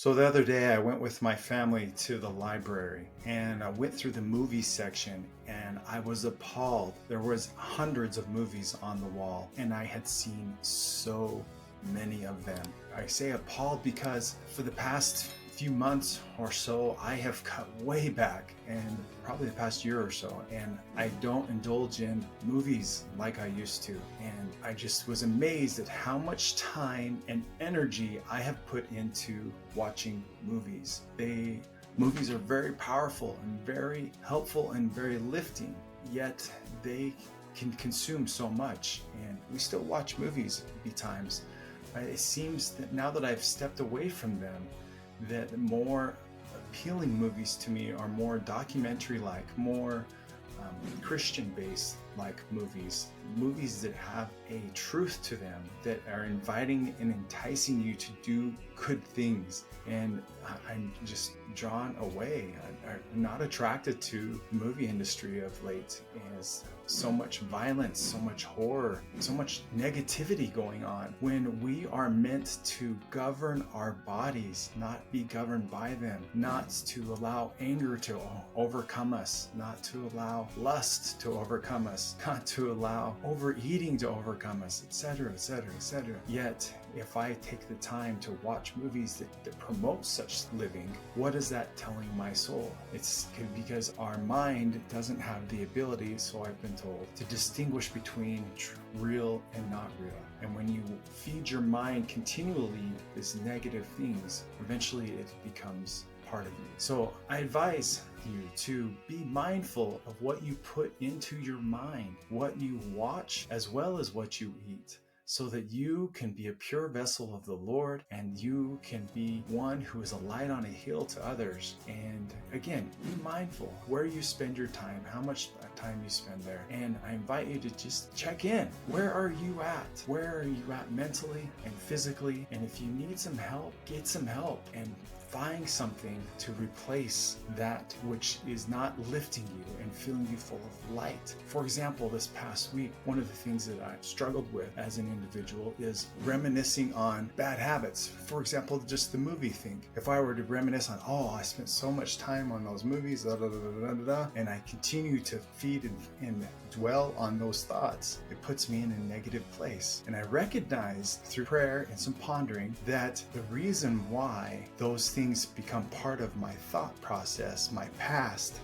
So the other day I went with my family to the library and I went through the movie section and I was appalled. There was hundreds of movies on the wall and I had seen so many of them. I say appalled because for the past few months or so I have cut way back, and probably the past year or so, and I don't indulge in movies like I used to. And I just was amazed at how much time and energy I have put into watching movies. Movies are very powerful and very helpful and very lifting, yet they can consume so much, and we still watch movies many times. It seems that now that I've stepped away from them, that more appealing movies to me are more documentary like, more Christian based like movies that have a truth to them, that are inviting and enticing you to do good things. And I'm just drawn away. I'm not attracted to the movie industry of late. There's so much violence, so much horror, so much negativity going on, when we are meant to govern our bodies, not be governed by them, not to allow anger to overcome us, not to allow lust to overcome us, not to allow overeating to overcome us, etc., etc., etc. Yet, if I take the time to watch movies that promote such living, what is that telling my soul? It's because our mind doesn't have the ability, so I've been told, to distinguish between real and not real. And when you feed your mind continually these negative things, eventually it becomes part of you. So I advise you to be mindful of what you put into your mind, what you watch, as well as what you eat, so that you can be a pure vessel of the Lord and you can be one who is a light on a hill to others. And again, be mindful where you spend your time, how much time you spend there. And I invite you to just check in. Where are you at? Where are you at mentally and physically? And if you need some help, get some help and find something to replace that which is not lifting you and filling you full of light. For example, this past week, one of the things that I struggled with as an individual is reminiscing on bad habits. For example, just the movie thing. If I were to reminisce on, I spent so much time on those movies, and I continue to feed and dwell on those thoughts, it puts me in a negative place. And I recognize through prayer and some pondering that the reason why those things become part of my thought process, my past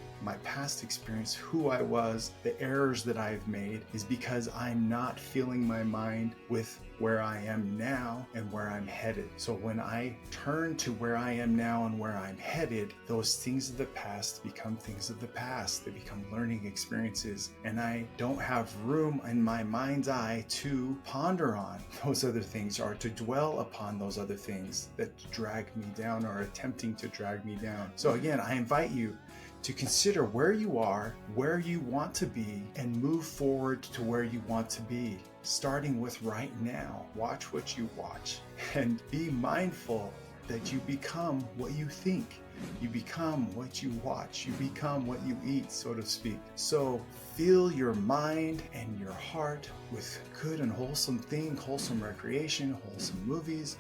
experience, who I was, the errors that I've made, is because I'm not filling my mind with where I am now and where I'm headed. So when I turn to where I am now and where I'm headed, those things of the past become things of the past. They become learning experiences, and I don't have room in my mind's eye to ponder on those other things or to dwell upon those other things that drag me down or are attempting to drag me down. So again, I invite you to consider where you are, where you want to be, and move forward to where you want to be, starting with right now. Watch what you watch and be mindful that you become what you think. You become what you watch. You become what you eat, so to speak. So fill your mind and your heart with good and wholesome things, wholesome recreation, wholesome movies,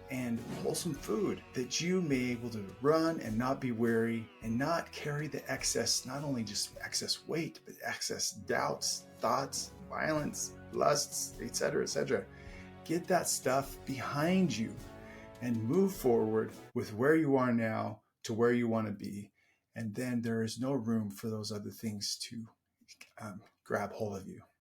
and wholesome food, that you may be able to run and not be weary and not carry the excess, not only just excess weight, but excess doubts, thoughts, violence, lusts, etc., etc. Get that stuff behind you and move forward with where you are now to where you want to be. And then there is no room for those other things to grab hold of you.